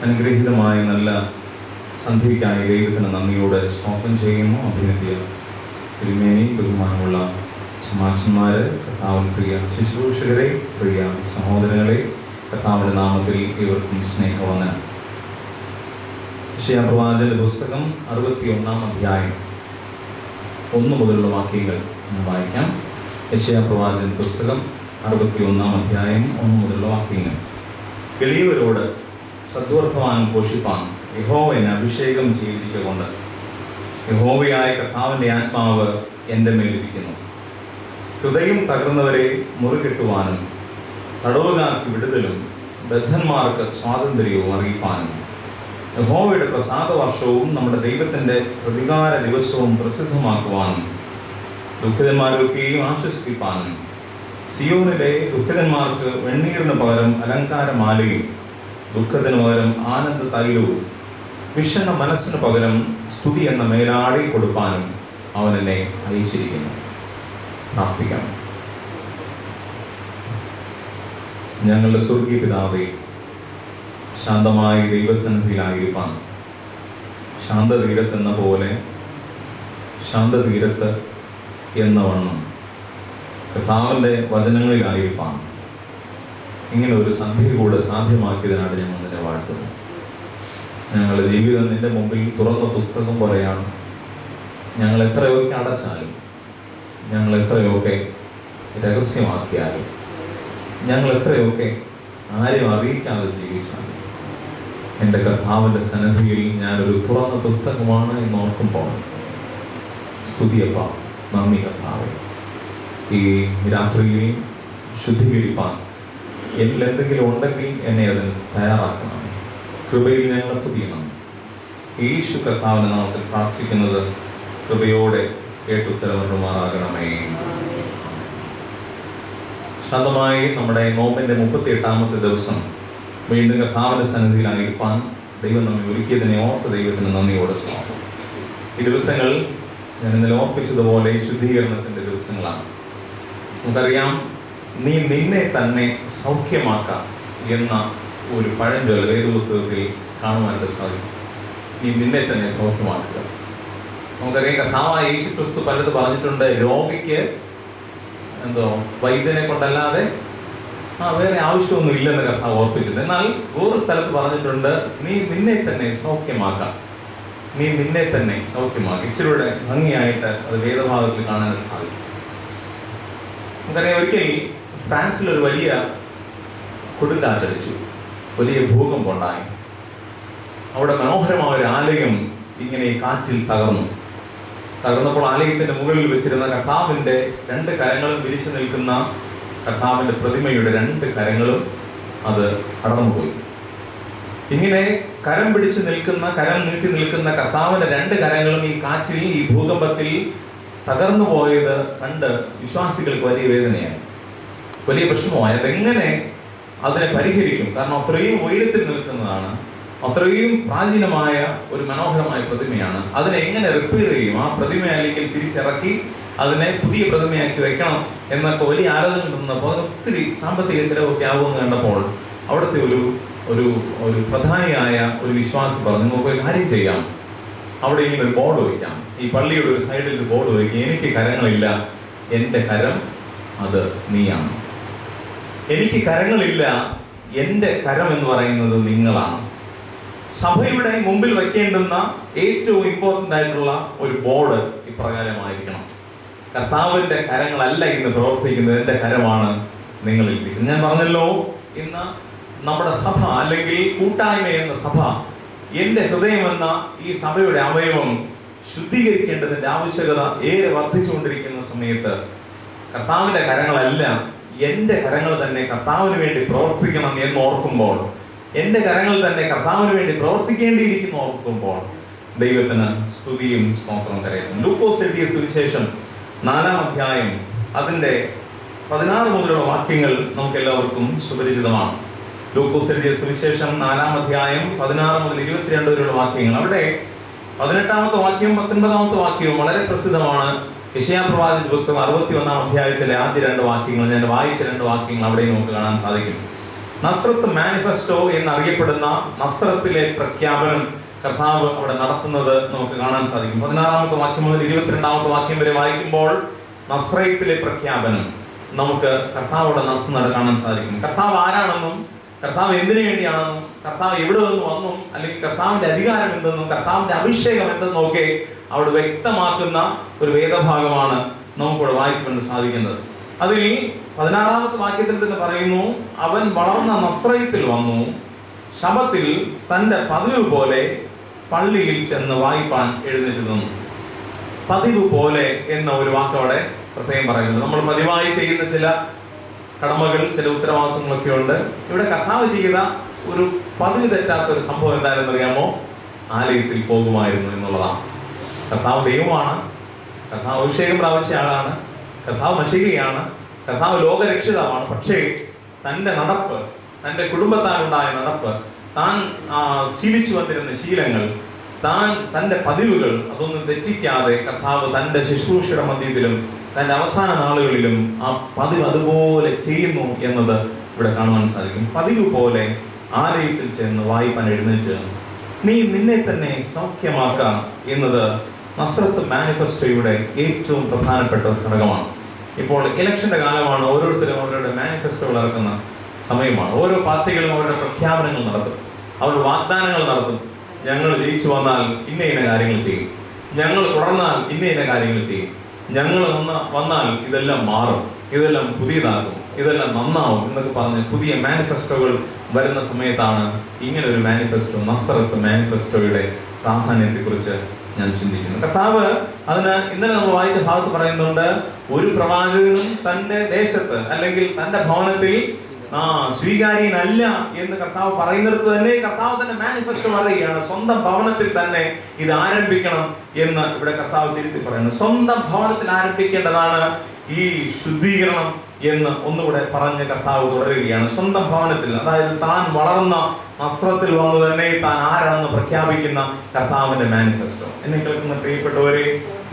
അനുഗ്രഹീതമായ നല്ല സന്ധ്യയ്ക്കായി ദൈവത്തിന് നന്ദിയോടെ സ്തോത്രം ചെയ്യുന്നു. അഭിനന്ദിയ തിരുമേനി, ബഹുമാനമുള്ള സമാജന്മാർ, കർത്താവിൻ പ്രിയ ശുശ്രൂഷകരെ, പ്രിയ സഹോദരങ്ങളെ, കർത്താവിൻ്റെ നാമത്തിൽ ഇവർക്കും സ്നേഹവന്ദനം. യെശയ്യാപ്രവാചകന്റെ പുസ്തകം 61-ാം അധ്യായം 1 മുതലുള്ള വാക്യങ്ങൾ വായിക്കാം. യെശയ്യാപ്രവാചകന്റെ പുസ്തകം 61-ാം അധ്യായം 1 മുതലുള്ള വാക്യങ്ങൾ. എളിയവരോട് സദ്വർത്തമാനം ഘോഷിപ്പാൻ യഹോവ എന്നെ അഭിഷേകം ചെയ്തിരിക്കൊണ്ട് യഹോവയായ കർത്താവിൻ്റെ ആത്മാവ് എൻ്റെ മേലിരിക്കുന്നു. ഹൃദയം തകർന്നവരെ മുറികെട്ടുവാനും തടവുകാർക്ക് വിടുതലും ബദ്ധന്മാർക്ക് സ്വാതന്ത്ര്യവും അറിയിപ്പാനും യഹോവയുടെ പ്രസാദ വർഷവും നമ്മുടെ ദൈവത്തിൻ്റെ പ്രതികാര ദിവസവും പ്രസിദ്ധമാക്കുവാനും ദുഃഖിതന്മാരൊക്കെയും ആശ്വസിപ്പിപ്പാനും സിയോനിലെ ദുഃഖിതന്മാർക്ക് വെണ്ണീറിന് പകരം അലങ്കാരമാലയും ദുഃഖത്തിന് പകരം ആനന്ദ തൈലവും വിഷണ്ണ മനസ്സിന് പകരം സ്തുതി എന്ന മേലാടി കൊടുപ്പാനും അവൻ എന്നെ അയച്ചിരിക്കുന്നു. പ്രാർത്ഥിക്കാം. ഞങ്ങളുടെ സ്വർഗീയ പിതാവേ, ശാന്തമായ ദൈവസന്നിധിയിലായിരിക്കാൻ ശാന്തതീരത്തെന്ന പോലെ ശാന്തതീരത്ത് എന്ന വണ്ണം കർത്താവിൻ്റെ വചനങ്ങളിലായിരിക്കാൻ ഇങ്ങനെ ഒരു സന്ധ്യ കൂടെ സാധ്യമാക്കിയതിനാണ് ഞങ്ങൾ നിന്നെ വാഴ്ത്തുന്നു. ഞങ്ങളുടെ ജീവിതം നിന്റെ മുമ്പിൽ തുറന്ന പുസ്തകം പോലെയാണ്. ഞങ്ങൾ എത്രയൊക്കെ അടച്ചാലും, ഞങ്ങൾ എത്രയൊക്കെ രഹസ്യമാക്കിയാലും, ഞങ്ങൾ എത്രയൊക്കെ ആരും അറിയിക്കാതെ ജീവിച്ചാലും, എൻ്റെ കർത്താവിൻ്റെ സന്നിധിയിൽ ഞാനൊരു തുറന്ന പുസ്തകമാണ് എന്ന് ഓർക്കുമ്പോൾ സ്തുതിയപ്പ, നന്ദി കർത്താവേ. ഈ രാത്രിയിൽ ശുദ്ധീകരിപ്പാൻ എന്നിൽ എന്തെങ്കിലും ഉണ്ടെങ്കിൽ എന്നെ അതിന് തയ്യാറാക്കണം. കൃപയിൽ ഞങ്ങളെ പുതിയണം. യേശു കർത്താവിനെ നാമത്തിൽ പ്രാർത്ഥിക്കുന്നത് കൃപയോടെ കേട്ടുത്തരവരുമാറാകണമേ. ശാന്തമായി നമ്മുടെ നോമ്പിൻ്റെ 38-ാമത്തെ ദിവസം വീണ്ടും കർത്താവിൻ്റെ സന്നിധിയിലായിരിക്കാൻ ദൈവം നമ്മെ ഒരുക്കിയതിനെ ഓർത്ത് ദൈവത്തിന് നന്ദിയോടെ സ്വാഗതം. ഈ ദിവസങ്ങൾ ഞാൻ ഇന്നലെ ഓർപ്പിച്ചതുപോലെ ശുദ്ധീകരണത്തിൻ്റെ ദിവസങ്ങളാണ്. നമുക്കറിയാം, നീ നിന്നെ തന്നെ സൗഖ്യമാക്കാം എന്ന ഒരു പഴഞ്ചൊല്ല് വേദപുസ്തകത്തിൽ കാണുവാനായിട്ട് സാധിക്കും. നീ നിന്നെ തന്നെ സൗഖ്യമാക്കുക. നമുക്കറിയാം, കർത്താവായ യേശുക്രിസ്തു പലത് പറഞ്ഞിട്ടുണ്ട്. രോഗിക്ക് വൈദ്യനെ കൊണ്ടല്ലാതെ വേറെ ആവശ്യമൊന്നും ഇല്ലെന്ന് കർത്താവ് ഓർപ്പിച്ചിട്ടുണ്ട്. എന്നാൽ വേറെ സ്ഥലത്ത് പറഞ്ഞിട്ടുണ്ട്, നീ നിന്നെ തന്നെ സൗഖ്യമാക്കാം. നീ നിന്നെ തന്നെ സൗഖ്യമാക്കാം. ഇച്ചിരിയുടെ ഭംഗിയായിട്ട് അത് വേദഭാഗത്തിൽ കാണാനായിട്ട് സാധിക്കും. നമുക്കറിയാം, ഒരിക്കൽ ഫ്രാൻസിലൊരു വലിയ കൊടുങ്കാറ്റടിച്ചു, വലിയ ഭൂകമ്പം ഉണ്ടായി. അവിടെ മനോഹരമായ ഒരു ആലയം ഇങ്ങനെ കാറ്റിൽ തകർന്നപ്പോൾ ആലയത്തിൻ്റെ മുകളിൽ വെച്ചിരുന്ന കർത്താവിൻ്റെ 2 കരങ്ങളും വിരിച്ചു നിൽക്കുന്ന കർത്താവിൻ്റെ പ്രതിമയുടെ 2 കരങ്ങളും അത് അടർന്നുപോയി. ഇങ്ങനെ കരം പിടിച്ച് നിൽക്കുന്ന, കരം നീട്ടി നിൽക്കുന്ന കർത്താവിൻ്റെ 2 കരങ്ങളും ഈ കാറ്റിൽ, ഈ ഭൂകമ്പത്തിൽ തകർന്നു പോയത് കണ്ട് വിശ്വാസികൾക്ക് വലിയ വേദനയായി, വലിയ പ്രശ്നമായി. അതെങ്ങനെ അതിനെ പരിഹരിക്കും? കാരണം അത്രയും ഉയരത്തിൽ നിൽക്കുന്നതാണ്, അത്രയും പ്രാചീനമായ ഒരു മനോഹരമായ പ്രതിമയാണ്. അതിനെ എങ്ങനെ റിപ്പയർ ചെയ്യും? ആ പ്രതിമ അല്ലെങ്കിൽ തിരിച്ചിറക്കി അതിനെ പുതിയ പ്രതിമയാക്കി വെക്കണം എന്നൊക്കെ വലിയ ആലോചന നിന്നപ്പോൾ ഒത്തിരി സാമ്പത്തിക ചിലവൊക്കെ ആവുമെന്ന് കണ്ടപ്പോൾ അവിടുത്തെ ഒരു പ്രധാനിയായ ഒരു വിശ്വാസി പറഞ്ഞു, നമുക്ക് ഒരു കാര്യം ചെയ്യാം, അവിടെ ഇങ്ങനെ ഒരു ബോർഡ് വയ്ക്കാം. ഈ പള്ളിയുടെ ഒരു സൈഡിൽ ഒരു ബോർഡ് വയ്ക്കുക, എനിക്ക് കരങ്ങളില്ല, എൻ്റെ കരം അത് നീയാണ്. എനിക്ക് കരങ്ങളില്ല, എൻ്റെ കരം എന്ന് പറയുന്നത് നിങ്ങളാണ്. സഭയുടെ മുമ്പിൽ വയ്ക്കേണ്ടുന്ന ഏറ്റവും ഇമ്പോർട്ടൻ്റ് ആയിട്ടുള്ള ഒരു ബോർഡ് ഇപ്രകാരമായിരിക്കണം: കർത്താവിൻ്റെ കരങ്ങളല്ല ഇന്ന് പ്രവർത്തിക്കുന്നത്, എൻ്റെ കരമാണ് നിങ്ങളിൽ ഇരിക്കുന്നത്. ഞാൻ പറഞ്ഞല്ലോ, ഇന്ന് നമ്മുടെ സഭ അല്ലെങ്കിൽ കൂട്ടായ്മ എന്ന സഭ, എൻ്റെ ഹൃദയം എന്ന ഈ സഭയുടെ അവയവം ശുദ്ധീകരിക്കേണ്ടതിൻ്റെ ആവശ്യകത ഏറെ വർദ്ധിച്ചുകൊണ്ടിരിക്കുന്ന സമയത്ത് കർത്താവിൻ്റെ കരങ്ങളല്ല, എൻ്റെ കരങ്ങൾ തന്നെ കർത്താവിന് വേണ്ടി പ്രവർത്തിക്കണം എന്ന് ഓർക്കുമ്പോൾ, എൻ്റെ കരങ്ങൾ തന്നെ കർത്താവിന് വേണ്ടി പ്രവർത്തിക്കേണ്ടിയിരിക്കുന്നു ഓർക്കുമ്പോൾ ദൈവത്തിന് സ്തുതിയും സ്തോത്രവും കരയറ്റും. ലൂക്കോസ് എഴുതിയ സുവിശേഷം 4-ാം അധ്യായം അതിൻ്റെ 16 മുതലുള്ള വാക്യങ്ങൾ നമുക്ക് എല്ലാവർക്കും സുപരിചിതമാണ്. ലൂക്കോസ് എഴുതിയ സുവിശേഷം 4-ാം അധ്യായം 16 മുതൽ 22 വരെയുള്ള വാക്യങ്ങൾ. അവിടെ 18-ാമത്തെ വാക്യവും 19-ാമത്തെ വാക്യവും വളരെ പ്രസിദ്ധമാണ്. യെശയ്യാപ്രവാചകന്റെ പുസ്തകം 61-ാം അധ്യായത്തിലെ ആദ്യ 2 വാക്യങ്ങൾ, ഞാൻ വായിച്ച 2 വാക്യങ്ങൾ അവിടെ നമുക്ക് കാണാൻ സാധിക്കും. നസ്രത്ത് മാനിഫെസ്റ്റോ എന്നറിയപ്പെടുന്ന നസ്രത്തിലെ പ്രഖ്യാപനം കർത്താവ് അവിടെ നടത്തുന്നത് നമുക്ക് കാണാൻ സാധിക്കും. 16-ാമത്തെ വാക്യം മുതൽ 22-ാമത്തെ വാക്യം വരെ വായിക്കുമ്പോൾ നസ്രയത്തിലെ പ്രഖ്യാപനം നമുക്ക് കർത്താവ് അവിടെ നടത്തുന്നത് കാണാൻ സാധിക്കും. കർത്താവ് ആരാണെന്നും, കർത്താവ് എന്തിനു വേണ്ടിയാണെന്നും, കർത്താവ് എവിടെ നിന്ന് വന്നും, അല്ലെങ്കിൽ കർത്താവിന്റെ അധികാരം എന്തെന്നും, കർത്താവിന്റെ അഭിഷേകം എന്തെന്നും ഒക്കെ അവിടെ വ്യക്തമാക്കുന്ന ഒരു വേദഭാഗമാണ് നമുക്കിവിടെ വായിക്കുവാൻ സാധിക്കുന്നത്. അതിൽ 16-ാമത്തെ വാക്യത്തിൽ തന്നെ പറയുന്നു, അവൻ വളർന്ന നസ്രയത്തിൽ വന്നു, ശബത്തിൽ തന്റെ പതിവ് പോലെ പള്ളിയിൽ ചെന്ന് വായിപ്പാൻ എഴുന്നേറ്റ് നിന്നു. പതിവ് പോലെ എന്ന ഒരു വാക്കവിടെ പ്രത്യേകം പറയുന്നു. നമ്മൾ പതിവായി ചെയ്യുന്ന ചില കടമകൾ, ചില ഉത്തരവാദിത്വങ്ങളൊക്കെ ഉണ്ട്. ഇവിടെ കർത്താവ് ചെയ്ത ഒരു പതിവ് തെറ്റാത്ത ഒരു സംഭവം എന്താണെന്ന് അറിയാമോ? ആലയത്തിൽ പോകുമായിരുന്നു എന്നുള്ളതാണ്. കർത്താവ് ദൈവമാണ്, കർത്താവ് അഭിഷേകം പ്രാപിച്ച ആളാണ്, കർത്താവ് മശികയാണ്, കർത്താവ് ലോകരക്ഷിതാവാണ്. പക്ഷേ തൻ്റെ നടപ്പ്, തൻ്റെ കുടുംബത്താലുണ്ടായ നടപ്പ്, താൻ ശീലിച്ചു വന്നിരുന്ന ശീലങ്ങൾ, തൻ്റെ പതിവുകൾ അതൊന്നും തെറ്റിക്കാതെ കർത്താവ് തൻ്റെ ശുശ്രൂഷയുടെ മധ്യത്തിലും തൻ്റെ അവസാന നാളുകളിലും ആ പതിവ് അതുപോലെ ചെയ്യുന്നു എന്നത് ഇവിടെ കാണുവാൻ സാധിക്കും. പതിവ് പോലെ ആലയത്തിൽ ചെന്ന് വായിപ്പാൻ എഴുന്നേറ്റ് നീ നിന്നെ തന്നെ സൗഖ്യമാക്കാം എന്നത് നസ്രത്ത് മാനിഫെസ്റ്റോയുടെ ഏറ്റവും പ്രധാനപ്പെട്ട ഒരു ഘടകമാണ്. ഇപ്പോൾ ഇലക്ഷന്റെ കാലമാണ്. ഓരോരുത്തരും അവരുടെ മാനിഫെസ്റ്റോകൾ ഇറക്കുന്ന സമയമാണ്. ഓരോ പാർട്ടികളും അവരുടെ പ്രഖ്യാപനങ്ങൾ നടത്തും, അവരുടെ വാഗ്ദാനങ്ങൾ നടത്തും. ഞങ്ങൾ ജയിച്ചു വന്നാൽ ഇന്ന ഇന്ന കാര്യങ്ങൾ ചെയ്യും, ഞങ്ങൾ തുടർന്നാൽ ഇന്ന ഇന്ന കാര്യങ്ങൾ ചെയ്യും, ഞങ്ങൾ വന്നാൽ ഇതെല്ലാം മാറും, ഇതെല്ലാം പുതിയതാകും, ഇതെല്ലാം നന്നാവും എന്നൊക്കെ പറഞ്ഞ് പുതിയ മാനിഫെസ്റ്റോകൾ വരുന്ന സമയത്താണ് ഇങ്ങനെ ഒരു മാനിഫെസ്റ്റോ, നസ്രത്ത് മാനിഫെസ്റ്റോയുടെ പ്രാധാന്യത്തെക്കുറിച്ച് ഞാൻ ചിന്തിക്കുന്നു. കർത്താവ് അതിന് ഇന്നലെ നമ്മൾ വായിച്ച ഭാഗത്ത് പറയുന്നുണ്ട്, ഒരു പ്രവാചകനും തൻ്റെ ദേശത്ത് അല്ലെങ്കിൽ തൻ്റെ ഭവനത്തിൽ സ്വീകാര്യനല്ല എന്ന് കർത്താവ് പറയുന്നിടത്ത് തന്നെ കർത്താവ് തന്നെ മാനിഫെസ്റ്റോ പറയുകയാണ്. സ്വന്തം ഭവനത്തിൽ തന്നെ ഇത് ആരംഭിക്കണം എന്ന് ഇവിടെ കർത്താവ് തിരുത്തി പറയുന്നു. സ്വന്തം ഭവനത്തിൽ ആരംഭിക്കേണ്ടതാണ് ഈ ശുദ്ധീകരണം എന്ന് ഒന്നുകൂടെ പറഞ്ഞ് കർത്താവ് തുടരുകയാണ്. സ്വന്തം ഭവനത്തിൽ, അതായത് താൻ വളർന്ന നസ്രത്തിൽ വന്നു തന്നെ താൻ ആരാണെന്ന് പ്രഖ്യാപിക്കുന്ന കർത്താവിന്റെ മാനിഫെസ്റ്റോ. എന്നെ കേൾക്കുന്ന പ്രിയപ്പെട്ടവരെ,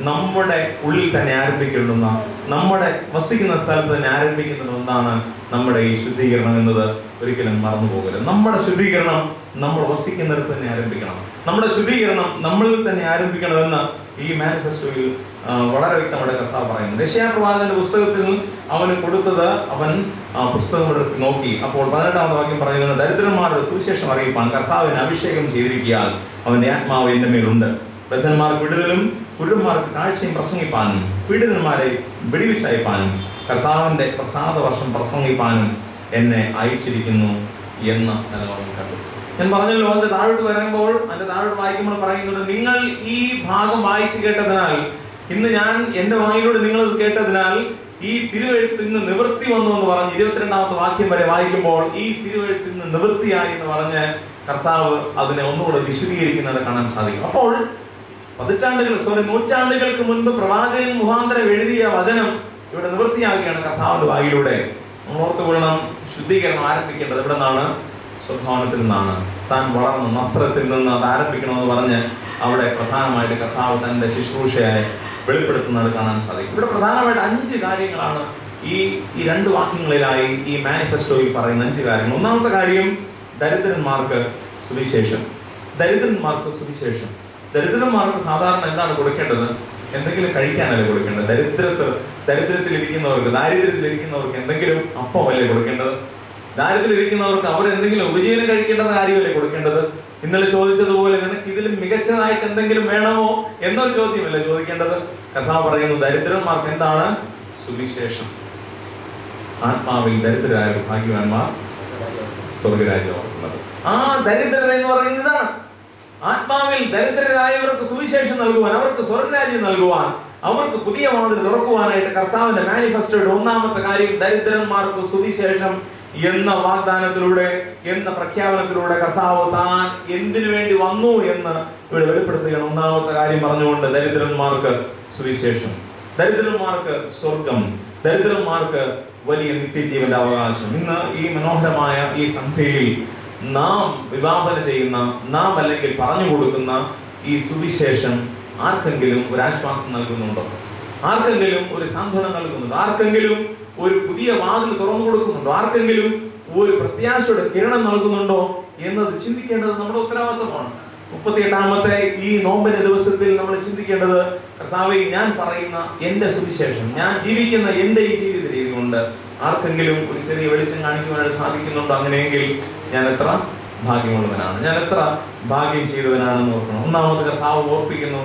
നമ്മുടെ ഉള്ളിൽ തന്നെ ആരംഭിക്കേണ്ടുന്ന, നമ്മുടെ വസിക്കുന്ന സ്ഥലത്ത് തന്നെ ആരംഭിക്കുന്ന ഒന്നാണ് നമ്മുടെ ഈ ശുദ്ധീകരണം എന്നത് ഒരിക്കലും മറന്നു പോകരുത്. നമ്മുടെ ശുദ്ധീകരണം നമ്മൾ വസിക്കുന്നിടത്ത് തന്നെ ആരംഭിക്കണം. നമ്മുടെ ശുദ്ധീകരണം നമ്മളിൽ തന്നെ ആരംഭിക്കണമെന്ന് ഈ മാനിഫെസ്റ്റോയിൽ വളരെ വ്യക്തമായിട്ട് കർത്താവ് പറയുന്നു. യെശയ്യാപ്രവാചകന്റെ പുസ്തകത്തിൽ അവന് കൊടുത്തത്, അവൻ പുസ്തകം എടുത്ത് നോക്കി. അപ്പോൾ 18-ാമത്തെ വാക്യം പറയുന്നത്, ദരിദ്രന്മാരുടെ സുവിശേഷം അറിയിപ്പാൻ കർത്താവിന് അഭിഷേകം ചെയ്തിരിക്കാൻ അവന്റെ ആത്മാവ് എന്റെ മേലുണ്ട്. ബദ്ധന്മാർക്ക് വിടുതലും കുരുടന്മാർക്ക് കാഴ്ചയും പ്രസംഗിപ്പാനും പീഡിതന്മാരെ വെടിവെച്ചയപ്പാനും കർത്താവിന്റെ പ്രസാദ വർഷം പ്രസംഗിപ്പാനും എന്നെ അയച്ചിരിക്കുന്നു എന്ന സ്ഥലം കണ്ടു. ഞാൻ പറഞ്ഞല്ലോ, അതിന്റെ താഴോട്ട് വരുമ്പോൾ, അതിന്റെ താഴോട്ട് വായിക്കുമ്പോൾ പറയുന്നുണ്ട്, നിങ്ങൾ ഈ ഭാഗം വായിച്ചു കേട്ടതിനാൽ, ഇന്ന് ഞാൻ എന്റെ വായിലൂടെ നിങ്ങൾ കേട്ടതിനാൽ ഈ തിരുവെഴുത്ത് ഇന്ന് നിവൃത്തി വന്നു എന്ന് പറഞ്ഞ് 22-ാമത്തെ വാക്യം വരെ വായിക്കുമ്പോൾ ഈ തിരുവെഴുത്ത് ഇന്ന് നിവൃത്തിയായി എന്ന് പറഞ്ഞ് കർത്താവ് അതിനെ ഒന്നുകൂടെ വിശദീകരിക്കുന്നത് കാണാൻ സാധിക്കും. അപ്പോൾ നൂറ്റാണ്ടുകൾക്ക് മുൻപ് പ്രവാചകൻ മുഖാന്തരം എഴുതിയ വചനം ഇവിടെ നിവൃത്തിയാക്കുകയാണ് കർത്താവിന്റെ വായിലൂടെ. നമ്മൾ ഓർത്തുകൊള്ളണം, ശുദ്ധീകരണം ആരംഭിക്കേണ്ടത് എവിടെ നിന്നാണ്? സ്വഭാവത്തിൽ നിന്നാണ്. താൻ വളർന്ന നസ്രത്തിൽ നിന്ന് അത് ആരംഭിക്കണമെന്ന് പറഞ്ഞ് അവിടെ പ്രധാനമായിട്ട് കർത്താവ് തന്റെ ശുശ്രൂഷയായി വെളിപ്പെടുത്തുന്നത് കാണാൻ സാധിക്കും. ഇവിടെ പ്രധാനമായിട്ട് 5 കാര്യങ്ങളാണ് ഈ 2 വാക്യങ്ങളിലായി ഈ മാനിഫെസ്റ്റോയിൽ പറയുന്ന 5 കാര്യങ്ങൾ. ഒന്നാമത്തെ കാര്യം, ദരിദ്രന്മാർക്ക് സുവിശേഷം. ദരിദ്രന്മാർക്ക് സുവിശേഷം. ദരിദ്രന്മാർക്ക് സാധാരണ എന്താണ് കൊടുക്കേണ്ടത്? എന്തെങ്കിലും കഴിക്കാനല്ലേ കൊടുക്കേണ്ടത്? ദരിദ്രത്തിലിരിക്കുന്നവർക്ക്, ദാരിദ്ര്യത്തിലിരിക്കുന്നവർക്ക് എന്തെങ്കിലും അപ്പമല്ലേ കൊടുക്കേണ്ടത്? ദാരിദ്ര്യത്തിലിരിക്കുന്നവർക്ക് അവരെന്തെങ്കിലും ഉപജീവനം കഴിക്കേണ്ടത് കാര്യമല്ലേ കൊടുക്കേണ്ടത്? ഇന്നലെ ചോദിച്ചതുപോലെ നിനക്ക് ഇതിലും മികച്ചതായിട്ട് എന്തെങ്കിലും വേണമോ എന്നൊരു ചോദ്യമല്ലേ ചോദിക്കേണ്ടത്? കർത്താവ് പറയുന്നു, ദരിദ്രന്മാർക്ക് എന്താണ്? സുവിശേഷം. ആത്മാവിൽ ദരിദ്രരായ ഭാഗ്യവാന്മാർ സ്വർഗരാജ്യമാണുള്ളത്. ആ ദരിദ്രത എന്ന് പറയുന്നത് ഇതാണ്. ആത്മാവിൽ ദരിദ്രരായവർക്ക് സുവിശേഷം നൽകുവാൻ, അവർക്ക് സ്വർഗരാജ്യം നൽകുവാൻ, അവർക്ക് പുതിയ വാതിൽ തുറക്കുവാനായിട്ട് കർത്താവിന്റെ മാനിഫെസ്റ്റോയുടെ ഒന്നാമത്തെ കാര്യം ദരിദ്രന്മാർക്ക് സുവിശേഷം എന്ന വാഗ്ദാനത്തിലൂടെ, എന്ന പ്രഖ്യാപനത്തിലൂടെ കർത്താവ് താൻ എന്തിനു വേണ്ടി വന്നു എന്ന് ഇവിടെ വെളിപ്പെടുത്തുകയാണ്. ഒന്നാമത്തെ കാര്യം പറഞ്ഞുകൊണ്ട്, ദരിദ്രന്മാർക്ക് സുവിശേഷം, ദരിദ്രന്മാർക്ക് സ്വർഗം, ദരിദ്രന്മാർക്ക് വലിയ നിത്യജീവന്റെ അവകാശം. ഇന്ന് ഈ മനോഹരമായ ഈ സന്ധ്യയിൽ നാം വിഭാവന ചെയ്യുന്ന, നാം അല്ലെങ്കിൽ പറഞ്ഞു കൊടുക്കുന്ന ഈ സുവിശേഷം ആർക്കെങ്കിലും ഒരു ആശ്വാസം നൽകുന്നുണ്ടോ? ആർക്കെങ്കിലും ഒരു സാന്ത്വനം നൽകുന്നുണ്ടോ? ആർക്കെങ്കിലും ഒരു പുതിയ വാതിൽ തുറന്നു കൊടുക്കുന്നുണ്ടോ? ആർക്കെങ്കിലും ഒരു പ്രത്യാശയുടെ കിരണം നൽകുന്നുണ്ടോ എന്നത് ചിന്തിക്കേണ്ടത് നമ്മുടെ ഉത്തരവാദിത്വമാണ്. 38ാമത്തെ ഈ നോമ്പിന്റെ ദിവസത്തിൽ നമ്മൾ ചിന്തിക്കേണ്ടത്, കർത്താവേ, ഞാൻ പറയുന്ന എൻ്റെ സുവിശേഷം, ഞാൻ ജീവിക്കുന്ന എൻ്റെ ഈ ജീവിത രീതി കൊണ്ട് ആർക്കെങ്കിലും ഒരു ചെറിയ വെളിച്ചം കാണിക്കുവാനായിട്ട് സാധിക്കുന്നുണ്ടോ? അങ്ങനെയെങ്കിൽ ഞാൻ എത്ര ഭാഗ്യമുള്ളവനാണ്, ഞാൻ എത്ര ഭാഗ്യം ചെയ്തവനാണെന്ന് ഓർക്കണം. ഒന്നാമത് കർത്താവ് ഓർപ്പിക്കുന്നു,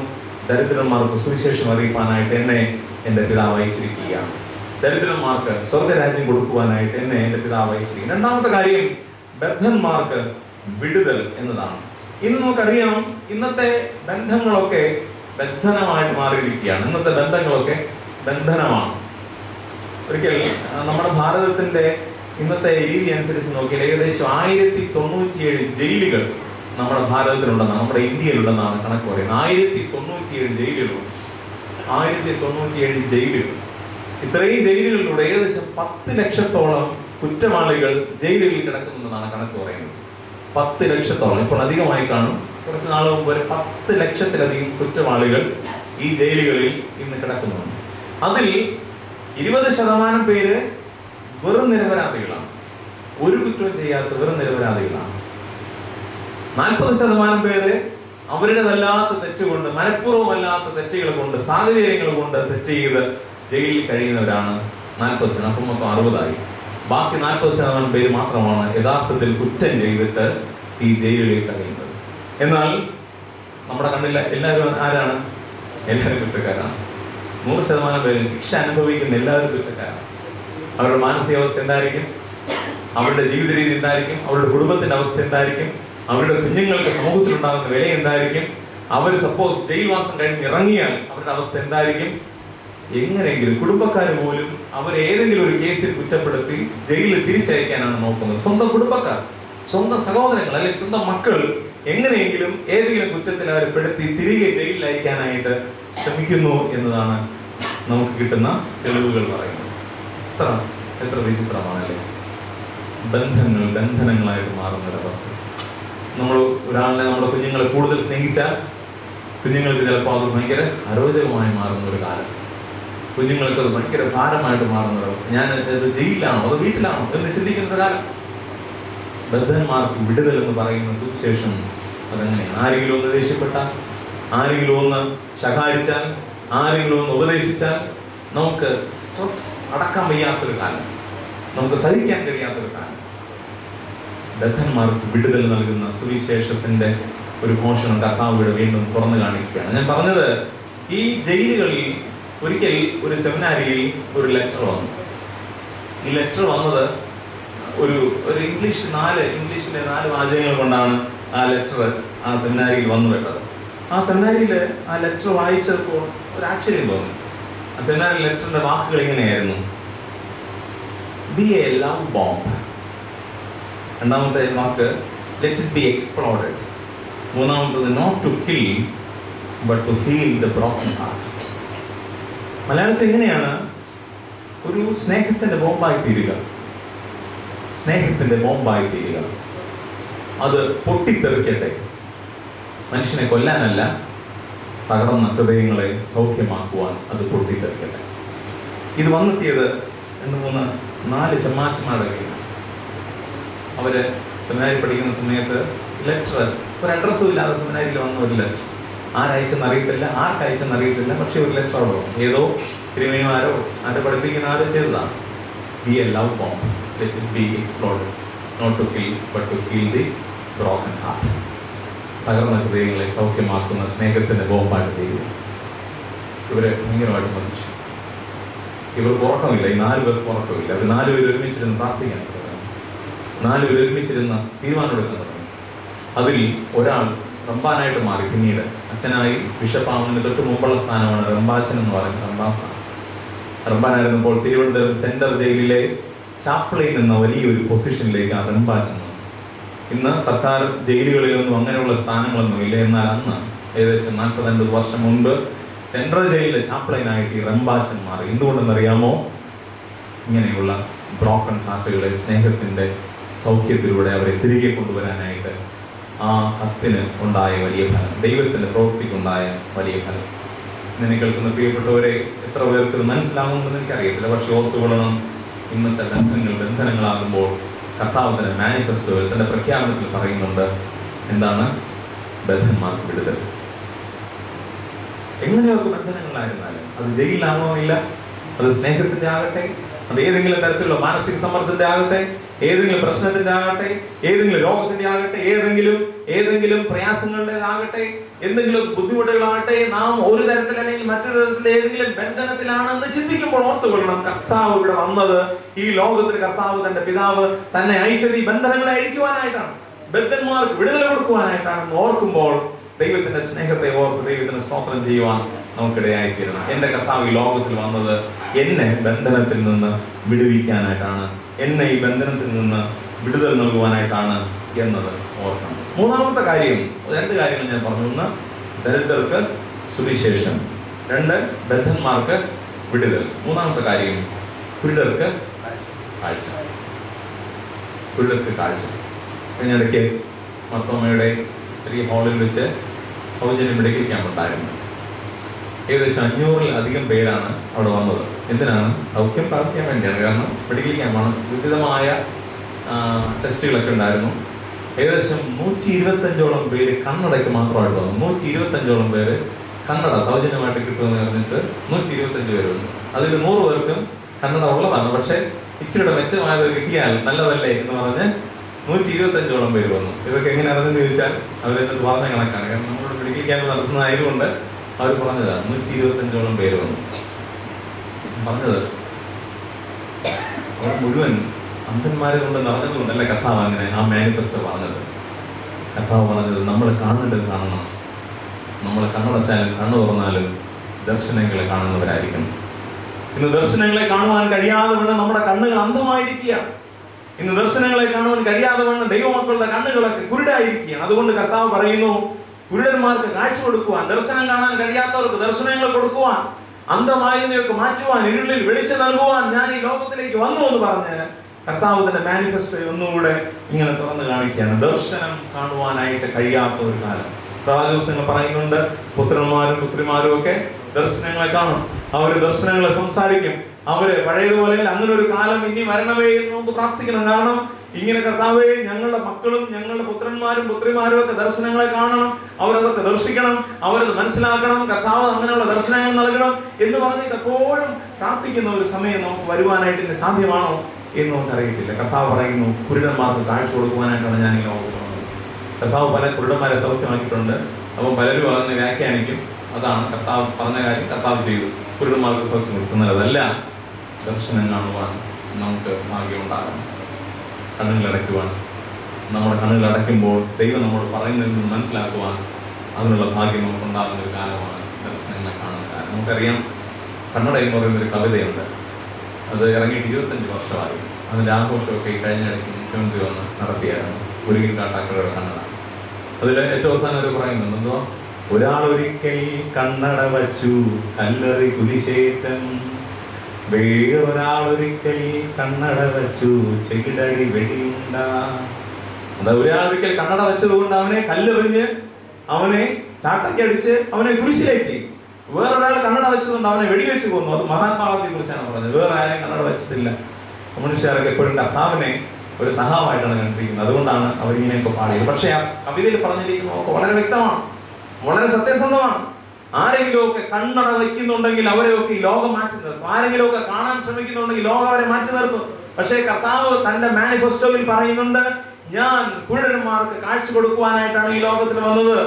ദരിദ്രന്മാർക്ക് സുവിശേഷം അറിയിപ്പാനായിട്ട് എന്നെ എൻ്റെ പിതാവ് അയച്ചിരിക്കുകയാണ്. ദരിദ്രന്മാർക്ക് സ്വർഗരാജ്യം കൊടുക്കുവാനായിട്ട് എന്നെ എൻ്റെ പിതാവ് അയച്ചിരിക്കുന്നു. രണ്ടാമത്തെ കാര്യം, ബദ്ധന്മാർക്ക് വിടുതൽ എന്നതാണ്. ഇന്ന് നമുക്കറിയാം, ഇന്നത്തെ ബന്ധങ്ങളൊക്കെ ബന്ധനമായിട്ട് മാറിയിരിക്കുകയാണ്. ഇന്നത്തെ ബന്ധങ്ങളൊക്കെ ബന്ധനമാണ്. ഒരിക്കൽ നമ്മുടെ ഭാരതത്തിന്റെ ഇന്നത്തെ രീതി അനുസരിച്ച് നോക്കിയാൽ ഏകദേശം 1097 ജയിലുകൾ നമ്മുടെ ഭാരതത്തിലുണ്ടെന്നാണ്, നമ്മുടെ ഇന്ത്യയിലുണ്ടെന്നാണ് കണക്ക് പറയുന്നത്. 1097 ജയിലുകളുണ്ട്. 1097 ജയിലുകൾ. ഇത്രയും ജയിലുകളിലൂടെ ഏകദേശം 10 ലക്ഷത്തോളം കുറ്റവാളികൾ ജയിലുകളിൽ കിടക്കുന്നുണ്ടെന്നാണ് കണക്ക് പറയുന്നത്. 10 ലക്ഷത്തോളം. ഇപ്പോൾ അധികമായി കാണും. കുറച്ച് നാൾ മുമ്പ് വരെ 10 ലക്ഷത്തിലധികം കുറ്റവാളികൾ ഈ ജയിലുകളിൽ ഇന്ന് കിടക്കുന്നുണ്ട്. അതിൽ 20% പേര് വെറും നിരപരാധികളാണ്, ഒരു കുറ്റവും ചെയ്യാത്ത വെറും നിരപരാധികളാണ്. 40% പേര് അവരുടേതല്ലാത്ത തെറ്റുകൊണ്ട്, മനഃപൂർവ്വമല്ലാത്ത തെറ്റുകൾ കൊണ്ട്, സാഹചര്യങ്ങൾ കൊണ്ട് തെറ്റ് ചെയ്ത് ജയിലിൽ കഴിയുന്നവരാണ് 40%. അപ്പം മൊത്തം 60ആയി. ബാക്കി 40% പേര് മാത്രമാണ് യഥാർത്ഥത്തിൽ കുറ്റം ചെയ്തിട്ട് ഈ ജയിലിൽ കഴിയുന്നത്. എന്നാൽ നമ്മുടെ കണ്ണിൽ എല്ലാവരും ആരാണ്? എല്ലാവരും കുറ്റക്കാരാണ്. 100% പേര് ശിക്ഷ അനുഭവിക്കുന്ന എല്ലാവരും കുറ്റക്കാരാണ്. അവരുടെ മാനസികാവസ്ഥ എന്തായിരിക്കും? അവരുടെ ജീവിത രീതി എന്തായിരിക്കും? അവരുടെ കുടുംബത്തിന്റെ അവസ്ഥ എന്തായിരിക്കും? അവരുടെ കുഞ്ഞുങ്ങൾക്ക് സമൂഹത്തിലുണ്ടാകുന്ന വില എന്തായിരിക്കും? അവർ സപ്പോസ് ജയിൽവാസം കഴിഞ്ഞ് ഇറങ്ങിയാൽ അവരുടെ അവസ്ഥ എന്തായിരിക്കും? എങ്ങനെയെങ്കിലും കുടുംബക്കാർ പോലും അവരേതെങ്കിലും ഒരു കേസിൽ കുറ്റപ്പെടുത്തി ജയിലിൽ തിരിച്ചയക്കാനാണ് നോക്കുന്നത്. സ്വന്തം കുടുംബക്കാർ, സ്വന്തം സഹോദരങ്ങൾ അല്ലെങ്കിൽ സ്വന്തം മക്കൾ എങ്ങനെയെങ്കിലും ഏതെങ്കിലും കുറ്റത്തിൽ അവരെ പെടുത്തി തിരികെ ജയിലിൽ അയക്കാനായിട്ട് ശ്രമിക്കുന്നു എന്നതാണ് നമുക്ക് കിട്ടുന്ന തെളിവുകൾ പറയുന്നത്. എത്ര വിചിത്രമാണല്ലേ? ബന്ധനങ്ങളായിട്ട് മാറുന്ന ഒരവസ്ഥ. നമ്മൾ ഒരാളിനെ, നമ്മുടെ കുഞ്ഞുങ്ങളെ കൂടുതൽ സ്നേഹിച്ചാൽ കുഞ്ഞുങ്ങൾക്ക് ചിലപ്പോൾ അത് ഭയങ്കര അരോചകമായി മാറുന്ന ഒരു കാലം. കുഞ്ഞുങ്ങൾക്ക് അത് ഭയങ്കര ഭാരമായിട്ട് മാറുന്ന ഒരവസ്ഥ. ഞാൻ ഇത് ജയിലിലാണോ അതോ വീട്ടിലാണോ എന്ന് ചിന്തിക്കുന്ന കാലം. ബദ്ധന്മാർക്ക് വിടുതൽ എന്ന് പറയുന്ന സുവിശേഷം അതെങ്ങനെയാണ്? ആരെങ്കിലും ഒന്ന് ദേഷ്യപ്പെട്ടാൽ, ആരെങ്കിലും ഒന്ന് ശകാരിച്ചാൽ, ആരെങ്കിലും ഒന്ന് ഉപദേശിച്ചാൽ നമുക്ക് സ്ട്രെസ് അടക്കാൻ വയ്യാത്തൊരു കാലം, നമുക്ക് സഹിക്കാൻ കഴിയാത്തൊരു കാലം. ബദ്ധന്മാർക്ക് വിടുതൽ നൽകുന്ന സുവിശേഷത്തിന്റെ ഒരു പോഷണം കർത്താവ് വീണ്ടും തുറന്നു കാണിക്കുകയാണ്. ഞാൻ പറഞ്ഞത്, ഈ ജയിലുകളിൽ ഒരിക്കൽ ഒരു സെമിനാരിയിൽ ഒരു ലെറ്റർ വന്നു. ഈ ലെറ്റർ വന്നത് ഒരു ഇംഗ്ലീഷിലെ 4 വാചകങ്ങൾ കൊണ്ടാണ് ആ ലെറ്റർ ആ സെമിനാരിയിൽ വന്നു വിട്ടത്. ആ സെമിനാരിയിൽ ആ ലെറ്റർ വായിച്ചപ്പോൾ ഒരു ആശ്ചര്യം തോന്നി. ആ സെമിനാരി ലെറ്ററിന്റെ വാക്കുകൾ ഇങ്ങനെയായിരുന്നു: ബി എ ലവ് ബോംബ്. രണ്ടാമത്തെ വാക്ക് ലെറ്റ് ഇറ്റ് ബി എക്സ്പ്ലോഡഡ്. മൂന്നാമത്തത് not to kill but to heal the broken heart. മലയാളത്തിൽ എങ്ങനെയാണ്? ഒരു സ്നേഹത്തിന്റെ ബോംബായി തീരുക, സ്നേഹത്തിന്റെ ബോംബായി തീരുക. അത് പൊട്ടിത്തെറിക്കട്ടെ. മനുഷ്യനെ കൊല്ലാനല്ല, തകർന്ന ഹൃദയങ്ങളെ സൗഖ്യമാക്കുവാൻ അത് പൊട്ടിത്തെറിക്കട്ടെ. ഇത് വന്നെത്തിയത് 4 ചെമ്മാച്ചന്മാരുടെ കയ്യിലാണ്. അവര് സെമിനാരി പഠിക്കുന്ന സമയത്ത് ലെറ്റർ, ഒരു അഡ്രസ്സും ഇല്ലാതെ സെമിനാരിയിൽ വന്ന ഒരു ലെറ്റർ. ആരയച്ചെന്ന് അറിയത്തില്ല, ആർക്കയച്ചെന്ന് അറിയത്തില്ല. പക്ഷെ ഒരു ലെറ്റർ അവിടെ വന്നു. ഏതോ തിരുമേനിമാരോ ആരെ പഠിപ്പിക്കുന്ന ആരോ ചെയ്തതാണ്. Be a love bomb, let it be exploded, not to kill but to heal the broken heart. തകർന്ന ഹൃദയങ്ങളെ സൗഖ്യമാക്കുന്ന സ്നേഹത്തിന്റെ ബോംബായിട്ട് തീരുക. ഇവരെ ഭയങ്കരമായിട്ട് മതിച്ചു. ഇവർക്ക് ഉറക്കമില്ല. ഈ 4 പേർക്ക് ഉറക്കമില്ല. അവർ 4 പേര് ഒരുമിച്ചിരുന്ന് പ്രാർത്ഥിക്കാൻ തുടങ്ങി. 4 പേര് ഒരുമിച്ചിരുന്ന് തീരുമാനമെടുക്കാൻ തുടങ്ങി. അതിൽ ഒരാൾ റംബാനായിട്ട് മാറി. പിന്നീട് അച്ഛനായി ബിഷപ്പാവുന്നതിന് തൊട്ട് മുമ്പുള്ള സ്ഥാനമാണ് റംബാച്ചൻ എന്ന് പറയുന്നത്. റംബാസ്ഥാനം. റംബാനായിരുന്നപ്പോൾ തിരുവനന്തപുരം സെൻട്രൽ ജയിലിലെ ചാപ്ലിൻ എന്ന വലിയൊരു പൊസിഷനിലേക്ക് ആ റംബാച്ചൻ വന്നു. ഇന്ന് സർക്കാർ ജയിലുകളിലൊന്നും അങ്ങനെയുള്ള സ്ഥാനങ്ങളൊന്നും ഇല്ല. എന്നാൽ അന്ന് ഏകദേശം 45 വർഷം മുൻപ് സെൻട്രൽ ജയിലിലെ ചാപ്ലിനായിട്ട് ഈ റംബാച്ചൻ മാറി. എന്തുകൊണ്ടെന്നറിയാമോ? ഇങ്ങനെയുള്ള ബ്രോക്കൺ ഹാർട്ടുകളെ സ്നേഹത്തിന്റെ സൗഖ്യത്തിലൂടെ അവരെ തിരികെ കൊണ്ടുവരാനായിട്ട് ആ കത്തിന് ഉണ്ടായ വലിയ ഫലം, ദൈവത്തിന്റെ പ്രവൃത്തിക്കുണ്ടായ വലിയ ഫലം. ഇന്ന് കേൾക്കുന്ന പ്രിയപ്പെട്ടവരെ, എത്ര പേർക്ക് ഇത് മനസ്സിലാകുമെന്ന് എനിക്കറിയത്തില്ല. പക്ഷെ ഓർത്തുകൊള്ളണം, ഇന്നത്തെ ബന്ധനങ്ങളാകുമ്പോൾ കർത്താവ് തന്റെ മാനിഫെസ്റ്റോയിൽ, തന്റെ പ്രഖ്യാപനത്തിൽ പറയുന്നുണ്ട്. എന്താണ്? ബദ്ധന്മാർക്ക് വിടുതൽ. എങ്ങനെയൊക്കെ ബന്ധനങ്ങളായിരുന്നാലും, അത് ജയിലിലാണോന്നില്ല, അത് സ്നേഹത്തിന്റെ ആകട്ടെ, അത് ഏതെങ്കിലും തരത്തിലുള്ള മാനസിക സമ്മർദ്ദത്തിന്റെ ആകട്ടെ, ഏതെങ്കിലും പ്രശ്നത്തിന്റെ ആകട്ടെ, ഏതെങ്കിലും രോഗത്തിന്റെ ആകട്ടെ, ഏതെങ്കിലും പ്രയാസങ്ങളുടേതാകട്ടെ, എന്തെങ്കിലും ബുദ്ധിമുട്ടുകളാകട്ടെ, നാം ഒരു തരത്തിൽ അല്ലെങ്കിൽ മറ്റൊരു തരത്തിൽ ഏതെങ്കിലും ബന്ധനത്തിലാണെന്ന് ചിന്തിക്കുമ്പോൾ ഓർത്തുകൊള്ളണം, കർത്താവ് ഇവിടെ വന്നത് ഈ ലോകത്തിൽ, കർത്താവ് തന്റെ പിതാവ് തന്നെ അയച്ചത് ഈ ബന്ധനങ്ങളെ അഴിക്കുവാനായിട്ടാണ്, ബദ്ധന്മാർക്ക് വിടുതൽ കൊടുക്കുവാനായിട്ടാണെന്ന് ഓർക്കുമ്പോൾ ദൈവത്തിന്റെ സ്നേഹത്തെ ഓർത്ത് ദൈവത്തിന് സ്തോത്രം ചെയ്യുവാൻ നമുക്കിടയായിത്തീരണം. എന്റെ കർത്താവ് ഈ ലോകത്തിൽ വന്നത് എന്നെ ബന്ധനത്തിൽ നിന്ന് വിടുവിക്കാനായിട്ടാണ്, എന്നെ ഈ ബന്ധനത്തിൽ നിന്ന് വിടുതൽ നൽകുവാനായിട്ടാണ് എന്നത് ഓർക്കണം. മൂന്നാമത്തെ കാര്യം, 2 കാര്യങ്ങൾ ഞാൻ പറഞ്ഞു. 1, ദരിദ്രർക്ക് സുവിശേഷം. 2, ബദ്ധന്മാർക്ക് വിടുതൽ. മൂന്നാമത്തെ കാര്യം, കുരുടർക്ക് കാഴ്ച. കുരുടർക്ക് കാഴ്ച. കഴിഞ്ഞിടയ്ക്ക് മർത്തോമയുടെ ചെറിയ ഹാളിൽ വെച്ച് സൗജന്യ മെഡിക്കൽ ക്യാമ്പ് ഉണ്ടായിരുന്നു. ഏകദേശം 500-ൽ-അധികം പേരാണ് അവിടെ വന്നത്. എന്തിനാണ്? സൗഖ്യം പ്രാപിക്കാൻ വേണ്ടിയാണ്. കാരണം മെഡിക്കൽ ക്യാമ്പാണ്, വിവിധമായ ടെസ്റ്റുകളൊക്കെ ഉണ്ടായിരുന്നു. ഏകദേശം 125ഓളം പേര് കണ്ണടയ്ക്ക് മാത്രമായിട്ട് വന്നു. 125ഓളം പേര് കണ്ണട സൗജന്യമായിട്ട് കിട്ടുമെന്ന് പറഞ്ഞിട്ട് 125 പേര് വന്നു. അതിൽ 100 പേർക്കും കണ്ണട ഉള്ളതാണ്, പക്ഷെ ഇച്ചിരിയുടെ മെച്ചമായത് കിട്ടിയാൽ നല്ലതല്ലേ എന്ന് പറഞ്ഞ് 125ഓളം പേര് വന്നു. ഇതൊക്കെ എങ്ങനെ അറിഞ്ഞെന്ന് ചോദിച്ചാൽ അവരെന്നത് പറഞ്ഞ കണക്കാണ്. കാരണം നമ്മളോട് മെഡിക്കൽ ക്യാമ്പ് നടത്തുന്നതായതുകൊണ്ട് അവർ പറഞ്ഞതാണ് 125ഓളം പേര് വന്നു. പറഞ്ഞത് അവർ മുഴുവൻ അന്ധന്മാരെ കൊണ്ട് നിറഞ്ഞതുകൊണ്ടല്ല കർത്താവ് അങ്ങനെ ആ മാനിഫെസ്റ്റോ പറഞ്ഞത്. കർത്താവ് പറഞ്ഞത് നമ്മൾ കാണേണ്ടത് കാണണം, നമ്മൾ കണ്ണടച്ചാലും കണ്ണു തുറന്നാലും ദർശനങ്ങളെ കാണുന്നവരായിരിക്കണം. ഇന്ന് ദർശനങ്ങളെ കാണുവാൻ കഴിയാതെ വേണം നമ്മുടെ കണ്ണുകൾ അന്ധമായിരിക്കുകയാണ്. ഇന്ന് ദർശനങ്ങളെ കാണുവാൻ കഴിയാതെ വേണം ദൈവമക്കളുടെ കണ്ണുകളൊക്കെ കുരുടായിരിക്കുകയാണ്. അതുകൊണ്ട് കർത്താവ് പറയുന്നു, കുരുടന്മാർക്ക് കാഴ്ച കൊടുക്കുവാൻ, ദർശനം കാണാൻ കഴിയാത്തവർക്ക് ദർശനങ്ങൾ കൊടുക്കുവാൻ, അന്ധമായതിനെയൊക്കെ മാറ്റുവാൻ, ഇരുളിൽ വെളിച്ചം നൽകുവാൻ ഞാൻ ഈ ലോകത്തിലേക്ക് വന്നു എന്ന് പറഞ്ഞ് കർത്താവ് തന്റെ മാനിഫെസ്റ്റോ ഒന്നുകൂടെ ഇങ്ങനെ തുറന്നു കാണിക്കുകയാണ്. ദർശനം കാണുവാനായിട്ട് കഴിയാത്ത ഒരു കാലം. പ്രവാചകങ്ങൾ പറയുന്നുണ്ട്, പുത്രന്മാരും പുത്രിമാരും ഒക്കെ ദർശനങ്ങളെ കാണും, അവര് ദർശനങ്ങളെ സംസാരിക്കും, അവര് പഴയതുപോലെ അങ്ങനെ ഒരു കാലം ഇനി വരണമേ എന്ന് നമുക്ക് പ്രാർത്ഥിക്കണം. കാരണം ഇങ്ങനെ കർത്താവേ, ഞങ്ങളുടെ മക്കളും ഞങ്ങളുടെ പുത്രന്മാരും പുത്രിമാരും ഒക്കെ ദർശനങ്ങളെ കാണണം, അവരതൊക്കെ ദർശിക്കണം, അവരത് മനസ്സിലാക്കണം, കർത്താവ് അങ്ങനെയുള്ള ദർശനങ്ങൾ നൽകണം എന്ന് പറഞ്ഞ് എപ്പോഴും പ്രാർത്ഥിക്കുന്ന ഒരു സമയം നമുക്ക് വരുവാനായിട്ട് ഇനി സാധ്യമാണോ എന്ന് നമുക്കറിയത്തില്ല. കർത്താവ് പറയുന്നു, കുരുടന്മാർക്ക് കാഴ്ച കൊടുക്കുവാനായിട്ടാണ് ഞാൻ ഈ ലോകത്തിൽ വന്നത്. കർത്താവ് പല കുരുടന്മാരെ സൗഖ്യമാക്കിയിട്ടുണ്ട്. അപ്പം പലരും അതിനെ വ്യാഖ്യാനിക്കും, അതാണ് കർത്താവ് പറഞ്ഞ കാര്യം കർത്താവ് ചെയ്തു, കുരുടന്മാർക്ക് സൗഖ്യം കൊടുക്കുന്നത്. അതല്ല, ദർശനം കാണുവാൻ നമുക്ക് ഭാഗ്യമുണ്ടാകണം. കണ്ണുകൾ അടയ്ക്കുവാൻ, നമ്മുടെ കണ്ണുകൾ അടയ്ക്കുമ്പോൾ ദൈവം നമ്മോട് പറയുന്നതിൽ നിന്ന് മനസ്സിലാക്കുവാൻ അതിനുള്ള ഭാഗ്യം നമുക്കുണ്ടാകുന്ന ഒരു കാലമാണ് ദർശനങ്ങളെ കാണുന്ന കാലം. നമുക്കറിയാം, കന്നഡ എന്ന് പറയുന്നൊരു കവിതയുണ്ട്. അത് ഇറങ്ങിയിട്ട് 25 വർഷമായി. അതിൻ്റെ ആഘോഷമൊക്കെ ഈ കഴിഞ്ഞിടയ്ക്ക് മുഖ്യമന്ത്രി വന്ന് നടത്തിയായിരുന്നു, ഒരുകിൽ കാട്ടാക്കടയുടെ കന്നഡ. അതിൽ ഏറ്റവും അവസാനം ഒരു പറയുന്നുണ്ട്, എന്തോ, ഒരാളൊരിക്കൽ കന്നഡ വച്ചു കല്ലറി കുരിശേറ്റം, വേറൊരാളൊരിക്കൽ കണ്ണട വച്ചു ചെകിടടി വെടിയുണ്ട. അതാ, ഒരാളൊരിക്കൽ കണ്ണട വെച്ചത് കൊണ്ട് അവനെ കല്ലെറിഞ്ഞ് അവനെ ചാട്ടക്കടിച്ച് അവനെ കുരിശിലേറ്റി. വേറൊരാൾ കണ്ണട വെച്ചതുകൊണ്ട് അവനെ വെടിവെച്ച് കൊന്നു. അത് മഹാത്മാഗാന്ധിയെ കുറിച്ചാണ് പറഞ്ഞത്. വേറെ ആരെയും കണ്ണട വെച്ചിട്ടില്ല. മനുഷ്യരൊക്കെ എപ്പോഴും കർത്താവിനെ ഒരു സഹായമായിട്ടാണ് കണ്ടിരിക്കുന്നത്. അതുകൊണ്ടാണ് അവരിങ്ങനെയൊക്കെ പാടിയത്. പക്ഷെ ആ കവിതയിൽ പറഞ്ഞിരിക്കുന്നതൊക്കെ വളരെ വ്യക്തമാണ്, വളരെ സത്യസന്ധമാണ്. ആരെങ്കിലുമൊക്കെ കണ്ണട വയ്ക്കുന്നുണ്ടെങ്കിൽ അവരെയൊക്കെ ഈ ലോകം മാറ്റി നിർത്തും. ആരെങ്കിലുമൊക്കെ കാണാൻ ശ്രമിക്കുന്നുണ്ടെങ്കിൽ ലോകം അവരെ മാറ്റി നിർത്തും. പക്ഷേ കർത്താവ് തന്റെ മാനിഫെസ്റ്റോയിൽ പറയുന്നുണ്ട്, ഞാൻ കുരുടന്മാർക്ക് കാഴ്ച കൊടുക്കുവാനായിട്ടാണ് ഈ ലോകത്തിൽ വന്നത്.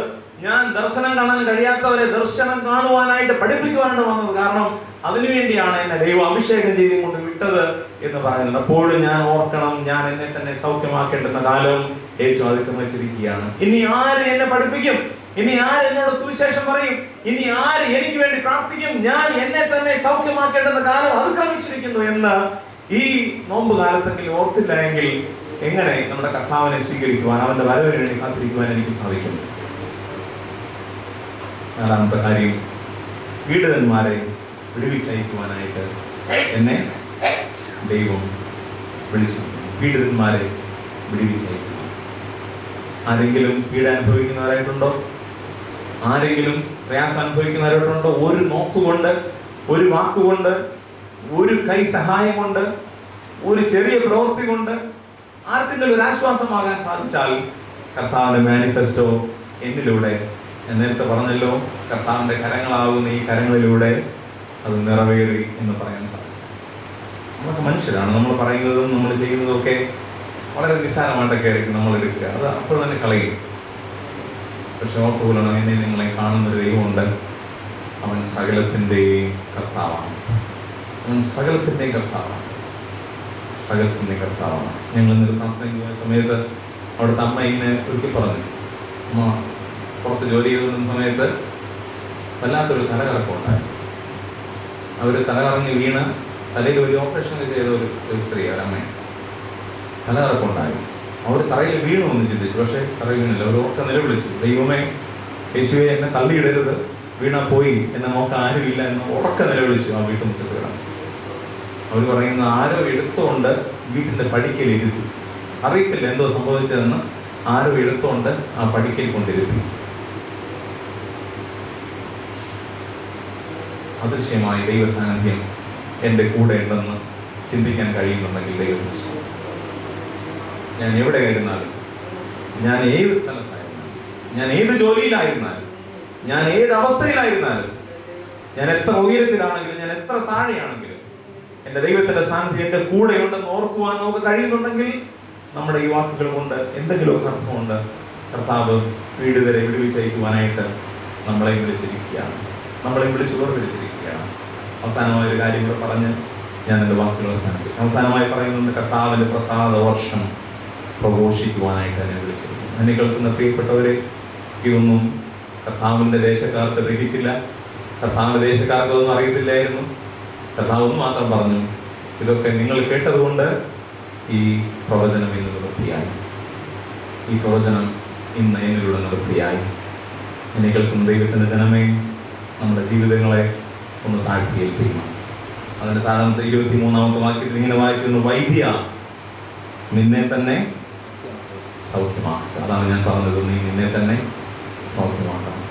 ഞാൻ ദർശനം കാണാൻ കഴിയാത്തവരെ ദർശനം കാണുവാനായിട്ട് പഠിപ്പിക്കുവാനാണ് വന്നത്. കാരണം അതിനുവേണ്ടിയാണ് എന്നെ ദൈവം അഭിഷേകം ചെയ്തുകൊണ്ട് വിട്ടത് എന്ന് പറയുന്നുണ്ട്. അപ്പോഴും ഞാൻ ഓർക്കണം, ഞാൻ എന്നെ തന്നെ സൗഖ്യമാക്കേണ്ടുന്ന കാലം ഏറ്റവും അതിക്രമിച്ചിരിക്കുകയാണ്. ഇനി ആര് എന്നെ പഠിപ്പിക്കും? ഇനി ആര് എന്നോട് സുവിശേഷം പറയും? ഇനി ആര് എനിക്ക് വേണ്ടി പ്രാർത്ഥിക്കും? ഞാൻ എന്നെ തന്നെ സൗഖ്യമാക്കേണ്ടുന്ന കാലം അതിക്രമിച്ചിരിക്കുന്നു എന്ന് ഈ നോമ്പ് കാലത്തെങ്കിലും ഓർത്തില്ല എങ്കിൽ എങ്ങനെ നമ്മുടെ കർത്താവിനെ സ്വീകരിക്കുവാൻ, അവന്റെ വരവിന് വേണ്ടി കാത്തിരിക്കുവാൻ എനിക്ക് സാധിക്കും? 4ാമത്തെ കാര്യം, പീഡിതന്മാരെ വിടുവിച്ചയക്കുവാനായിട്ട് എന്നെ ദൈവം വിളിച്ചു. പീഡിതന്മാരെ വിടുവിച്ചയക്കുക. ആരെങ്കിലും പീഡ അനുഭവിക്കുന്നവരായിട്ടുണ്ടോ? ആരെങ്കിലും പ്രയാസം അനുഭവിക്കുന്നവരായിട്ടുണ്ടോ? ഒരു നോക്കുകൊണ്ട്, ഒരു വാക്കുകൊണ്ട്, ഒരു കൈ സഹായം കൊണ്ട്, ഒരു ചെറിയ പ്രവൃത്തി കൊണ്ട് ആർക്കെങ്കിലും ഒരു ആശ്വാസമാകാൻ സാധിച്ചാൽ കർത്താവിന്റെ മാനിഫെസ്റ്റോ എന്നിലൂടെ, ഞാൻ നേരത്തെ പറഞ്ഞല്ലോ, കർത്താവിന്റെ കരങ്ങളാകുന്ന ഈ കരങ്ങളിലൂടെ അത് നിറവേറി എന്ന് പറയാൻ സാധിക്കും. നമ്മളൊക്കെ മനുഷ്യരാണ്. നമ്മൾ പറയുന്നതും നമ്മൾ ചെയ്യുന്നതും ഒക്കെ വളരെ നിസ്സാരമായിട്ടൊക്കെ ആയിരിക്കും നമ്മൾ എടുക്കുക. അത് അപ്പോൾ തന്നെ കളയും. പക്ഷെ ഓർത്തുകൊള്ളണം, എന്നെ നിങ്ങളെ കാണുന്നൊരു ദൈവമുണ്ട്. അവൻ സകലത്തിൻ്റെയും കർത്താവാണ്. അവൻ സകലത്തിൻ്റെയും കർത്താവാണ്. സകലത്തിൻ്റെയും കർത്താവാണ്. ഞങ്ങൾ ഇന്നൊരു പ്രാർത്ഥനയ്ക്ക് പോയ സമയത്ത് അവിടുത്തെ അമ്മ ഇങ്ങനെ ഒരുക്കി പറഞ്ഞു. അമ്മ പുറത്ത് ജോലി ചെയ്തുകൊണ്ട സമയത്ത് വല്ലാത്തൊരു തലകറക്കം ഉണ്ടായി. അവർ തലകറങ്ങി വീണ് തലയിൽ ഒരു ഓപ്പറേഷൻ ചെയ്ത ഒരു സ്ത്രീ, ഒരമ്മയാണ്. തലകറക്കം ഉണ്ടായി. അവർ തറയിൽ വീണു എന്ന് ചിന്തിച്ചു. പക്ഷേ തറയിൽ വീണില്ല. അവർ ഓർക്ക നിലവിളിച്ചു, ദൈവമേ, യേശുവെ, എന്നെ തള്ളിയിടരുത്, വീണാ പോയി, എന്നെ നോക്കാൻ ആരുമില്ല എന്ന് ഉറക്ക നിലവിളിച്ചു. ആ വീട്ടുമുറ്റത്ത് കിടന്നു. അവർ പറയുന്ന ആരോ എടുത്തുകൊണ്ട് വീട്ടിൻ്റെ പടിക്കലിരുത്തി. അറിയത്തില്ല എന്തോ സംഭവിച്ചതെന്ന്. ആരോ എടുത്തുകൊണ്ട് ആ പടിക്കൽ കൊണ്ടിരുത്തി. അദൃശ്യമായ ദൈവ സാന്നിധ്യം എൻ്റെ കൂടെ ഉണ്ടെന്ന് ചിന്തിക്കാൻ കഴിയുന്നുണ്ടെങ്കിൽ ദൈവം, ഞാൻ എവിടെയായിരുന്നാലും, ഞാൻ ഏത് സ്ഥലത്തായിരുന്നാലും, ഞാൻ ഏത് ജോലിയിലായിരുന്നാലും, ഞാൻ ഏത് അവസ്ഥയിലായിരുന്നാലും, ഞാൻ എത്ര ഉയരത്തിലാണെങ്കിലും, ഞാൻ എത്ര താഴെയാണെങ്കിലും, എൻ്റെ ദൈവത്തിൻ്റെ സാന്നിധ്യം എൻ്റെ കൂടെ ഉണ്ടെന്ന് ഓർക്കുവാൻ നമുക്ക് കഴിയുന്നുണ്ടെങ്കിൽ നമ്മുടെ ഈ വാക്കുകൾ കൊണ്ട് എന്തെങ്കിലുമൊക്കെ അർത്ഥമുണ്ട്. കർത്താവ് പീഡിതരെ വിടുവിച്ചയക്കുവാനായിട്ട് നമ്മളെ വിളിച്ചിരിക്കുകയാണ്. നമ്മളെ വിളിച്ച് വേർതിരിച്ചിരിക്കുകയാണ്. അവസാനമായൊരു കാര്യം കൂടെ പറഞ്ഞ് ഞാൻ എൻ്റെ വാക്കുകൾ അവസാനിപ്പിക്കും. അവസാനമായി പറയുന്നുണ്ട്, കർത്താവിൻ്റെ പ്രസാദ വർഷം പ്രഘോഷിക്കുവാനായിട്ട് എന്നെ വിളിച്ചിരിക്കുന്നു. എന്നെ കേൾക്കുന്ന പ്രിയപ്പെട്ടവരെ, ഇതൊന്നും കർത്താവിൻ്റെ ദേശക്കാർക്ക് ഗ്രഹിച്ചില്ല. കർത്താവിൻ്റെ ദേശക്കാർക്ക് അതൊന്നും അറിയത്തില്ലായിരുന്നു. കർത്താവ് ഒന്ന് മാത്രം പറഞ്ഞു, ഇതൊക്കെ നിങ്ങൾ കേട്ടതുകൊണ്ട് ഈ പ്രവചനം ഇന്ന് നിവൃത്തിയായി. ഈ പ്രവചനം ഇന്ന് എന്നിലൂടെ നിവൃത്തിയായി. എന്നെ കേൾക്കുന്ന ദൈവത്തിൻ്റെ ജനമേ, നമ്മുടെ ജീവിതങ്ങളെ ഒന്ന് താഴ്ത്തിയേൽപ്പിക്കണം. അതിൻ്റെ താഴത്തെ 23-ാമത്തെ വാക്യത്തിൽ ഇങ്ങനെ വായിക്കുന്നു, വൈദ്യ, നിന്നെ തന്നെ സൗഖ്യമാക്കുക. അതാണ് ഞാൻ പറഞ്ഞത്, നീ നിന്നെ തന്നെ സൗഖ്യമാക്കണം.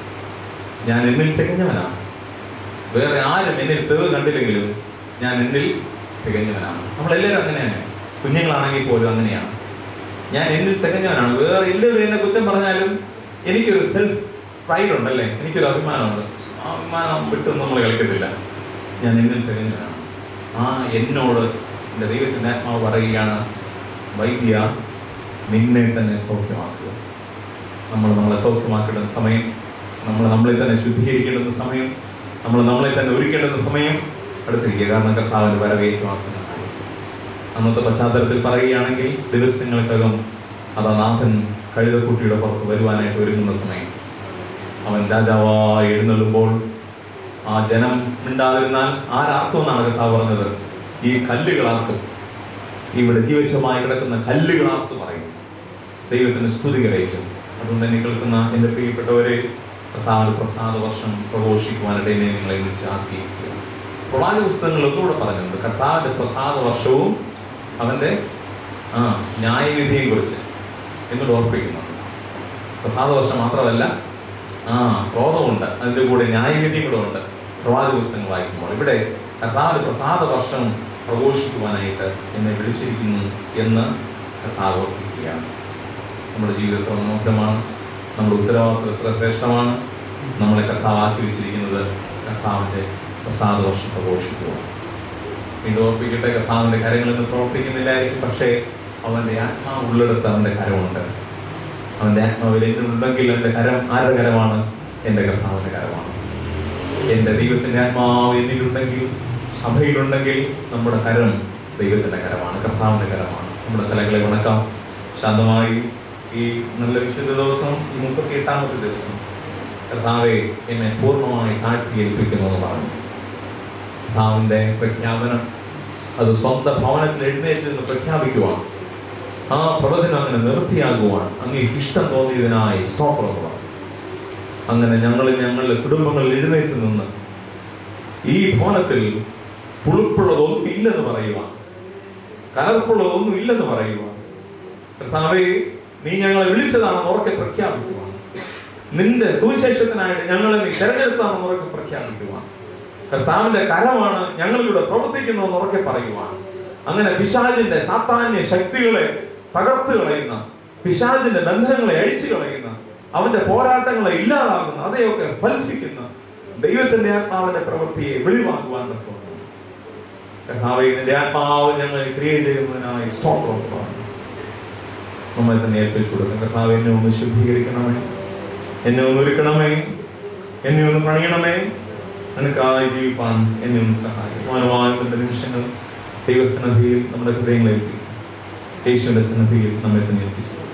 ഞാൻ എന്നിൽ തികഞ്ഞവനാണ്. വേറെ ആരും എന്നിൽ തെളിവ് കണ്ടില്ലെങ്കിലും ഞാൻ എന്നിൽ തികഞ്ഞവനാണ്. നമ്മളെല്ലാവരും അങ്ങനെയാണ്. കുഞ്ഞുങ്ങളാണെങ്കിൽ പോലും അങ്ങനെയാണ്. ഞാൻ എന്നിൽ തികഞ്ഞവനാണ്. വേറെ എല്ലാവരും എന്നെ കുറ്റം പറഞ്ഞാലും എനിക്കൊരു സെൽഫ് പ്രൈഡ് ഉണ്ടല്ലേ, എനിക്കൊരു അഭിമാനമുണ്ട്. ആ അഭിമാനം വിട്ടൊന്നും നമ്മൾ കളിക്കത്തില്ല. ഞാൻ എന്നിൽ തികഞ്ഞവനാണ്. ആ എന്നോട് എൻ്റെ ദൈവത്തിൻ്റെ ആത്മാവ് പറയുകയാണ്, വൈദ്യ, നിന്നെ തന്നെ സൗഖ്യമാക്കുക. നമ്മളെ സൗഖ്യമാക്കേണ്ടുന്ന സമയം, നമ്മളെ തന്നെ ശുദ്ധീകരിക്കേണ്ടുന്ന സമയം, നമ്മളെ തന്നെ ഒരുക്കേണ്ടുന്ന സമയം അടുത്തിരിക്കുക. കാരണം കർത്താവിൻ്റെ വരവേറ്റവും ആസന്നമായി. അന്നത്തെ പശ്ചാത്തലത്തിൽ പറയുകയാണെങ്കിൽ ദിവസങ്ങൾക്കകം അതാ നാഥൻ കഴുതക്കുട്ടിയുടെ പുറത്ത് വരുവാനായിട്ട് ഒരുങ്ങുന്ന സമയം. അവൻ രാജാവായി എഴുന്നള്ളുമ്പോൾ ആ ജനം മിണ്ടാതിരുന്നാൽ ആരാർക്കുമെന്നാണ് കർത്താവ് പറഞ്ഞത്, ഈ കല്ലുകളാർക്കും, ഇവിടെ ജീവച്ഛമായി കിടക്കുന്ന കല്ലുകളാർത്ത് പറയും. ദൈവത്തിന് സ്തുതി കരയിച്ചു. അതുകൊണ്ട് തന്നെ കേൾക്കുന്ന എൻ്റെ പ്രിയപ്പെട്ടവരെ, കർത്താവിന്റെ പ്രസാദ വർഷം പ്രഘോഷിക്കുവാനായിട്ട് എന്നെ നിങ്ങളെ വിളിച്ച് ആക്കിയിരിക്കുക. പ്രവാചക പുസ്തകങ്ങളിൽ ഒന്നുകൂടെ പറഞ്ഞിട്ടുണ്ട്, കർത്താവിന്റെ പ്രസാദ വർഷവും അവന്റെ ന്യായവിധിയെയും കുറിച്ച് എന്നോട് ഓർപ്പിക്കുന്നുണ്ട്. പ്രസാദ വർഷം മാത്രമല്ല, ക്രോധമുണ്ട്, അതിൻ്റെ കൂടെ ന്യായവിധിയും കൂടെ ഉണ്ട് പ്രവാചക പുസ്തകങ്ങൾ വായിക്കുമ്പോൾ. ഇവിടെ കർത്താവിന്റെ പ്രസാദ വർഷം പ്രഘോഷിക്കുവാനായിട്ട് എന്നെ വിളിച്ചിരിക്കുന്നു എന്ന് കർത്താവ് ഓർപ്പിക്കുകയാണ്. നമ്മുടെ ജീവിതത്തിൽ മനോഹരമാണ്. നമ്മുടെ ഉത്തരവാദിത്വം എത്ര ശ്രേഷ്ഠമാണ്. നമ്മളെ കർത്താവ് ആക്കി വെച്ചിരിക്കുന്നത് കർത്താവിൻ്റെ പ്രസാദ വർഷം പ്രഘോഷിക്കുക. ഇത് ഓർപ്പിക്കട്ടെ, കർത്താവിൻ്റെ കരങ്ങളിൽ നിന്ന് പ്രവർത്തിക്കുന്നില്ലായിരിക്കും, പക്ഷേ അവൻ്റെ ആത്മാവ് ഉള്ളിടത്ത് അവൻ്റെ കരമുണ്ട്. അവൻ്റെ ആത്മാവിൽ എന്നിലുണ്ടെങ്കിൽ എൻ്റെ കരം ആരുടെ കരമാണ്? എൻ്റെ കർത്താവിൻ്റെ കരമാണ്. എൻ്റെ ദൈവത്തിൻ്റെ ആത്മാവ് എന്നിലുണ്ടെങ്കിൽ, സഭയിലുണ്ടെങ്കിൽ നമ്മുടെ കരം ദൈവത്തിൻ്റെ കരമാണ്, കർത്താവിൻ്റെ കരമാണ്. നമ്മുടെ തലകളെ വണക്കാം. ശാന്തമായി ഈ നല്ല വിശുദ്ധ ദിവസം, ഈ 38-ാമത്തെ ദിവസം കർത്താവെ എന്നെ പൂർണ്ണമായി താഴ്ത്തി ഏൽപ്പിക്കുന്നു എന്ന് പറഞ്ഞു. കർത്താവിൻ്റെ പ്രഖ്യാപനം അത് സ്വന്തം ഭവനത്തിൽ എഴുന്നേറ്റ് നിന്ന് പ്രഖ്യാപിക്കുവാൻ, ആ പ്രവചനം അങ്ങനെ നിർത്തിയാകുവാൻ അങ്ങേക്ക് ഇഷ്ടം തോന്നിയതിനായി സ്തോത്രം പറഞ്ഞു. അങ്ങനെ ഞങ്ങളുടെ കുടുംബങ്ങളിൽ എഴുന്നേറ്റ് നിന്ന് ഈ ഭവനത്തിൽ പുളിപ്പുള്ളതൊന്നും ഇല്ലെന്ന് പറയുവാൻ, കലർപ്പുള്ളതൊന്നും ഇല്ലെന്ന് പറയുവാൻ, കർത്താവേ നീ ഞങ്ങളെ വിളിച്ചതാണെന്ന് ഉറക്കെ പ്രഖ്യാപിക്കുവാൻ, നിന്റെ സുവിശേഷത്തിനായിട്ട് ഞങ്ങളെ നീ തെരഞ്ഞെടുത്താണെന്ന് ഉറക്കെ പ്രഖ്യാപിക്കുവാൻ, കർത്താവിന്റെ കരമാണ് ഞങ്ങളിലൂടെ പ്രവർത്തിക്കുന്നതെന്ന് ഉറക്കെ പറയുവാൻ, അങ്ങനെ പിശാചിന്റെ സാത്താന്യ ശക്തികളെ തകർത്ത് കളയുന്ന, പിശാചിന്റെ ബന്ധനങ്ങളെ അഴിച്ചു കളയുന്ന, അവന്റെ പോരാട്ടങ്ങളെ ഇല്ലാതാകുന്ന, അതെയൊക്കെ ഫലിക്കുന്ന ദൈവത്തിന്റെ ആത്മാവിന്റെ പ്രവൃത്തിയെ വെളിവാക്കുവാൻ തക്കവണ്ണം കർത്താവേ, നിന്റെ ആത്മാവ് ഞങ്ങൾ ക്രിയ ചെയ്യുന്നതിനായി സ്തോത്രം. നമ്മളെ തന്നെ ഏൽപ്പിച്ചു കൊടുക്കാം. കർത്താവ്, എന്നെ ഒന്ന് ശുദ്ധീകരിക്കണമേ, എന്നെ ഒന്ന് ഒരുക്കണമേ, എന്നെ ഒന്ന് പണിയണമേ, നിനക്കായി ജീവിപ്പാൻ എന്നെ ഒന്ന് സഹായിക്കും. മാനവാന്റെ നിമിഷങ്ങൾ ദൈവസന്നിധിയിൽ നമ്മുടെ ഹൃദയങ്ങളെ ഏൽപ്പിക്കും. യേശുവിന്റെ സന്നിധിയിൽ നമ്മെ തന്നെ ഏൽപ്പിച്ചു.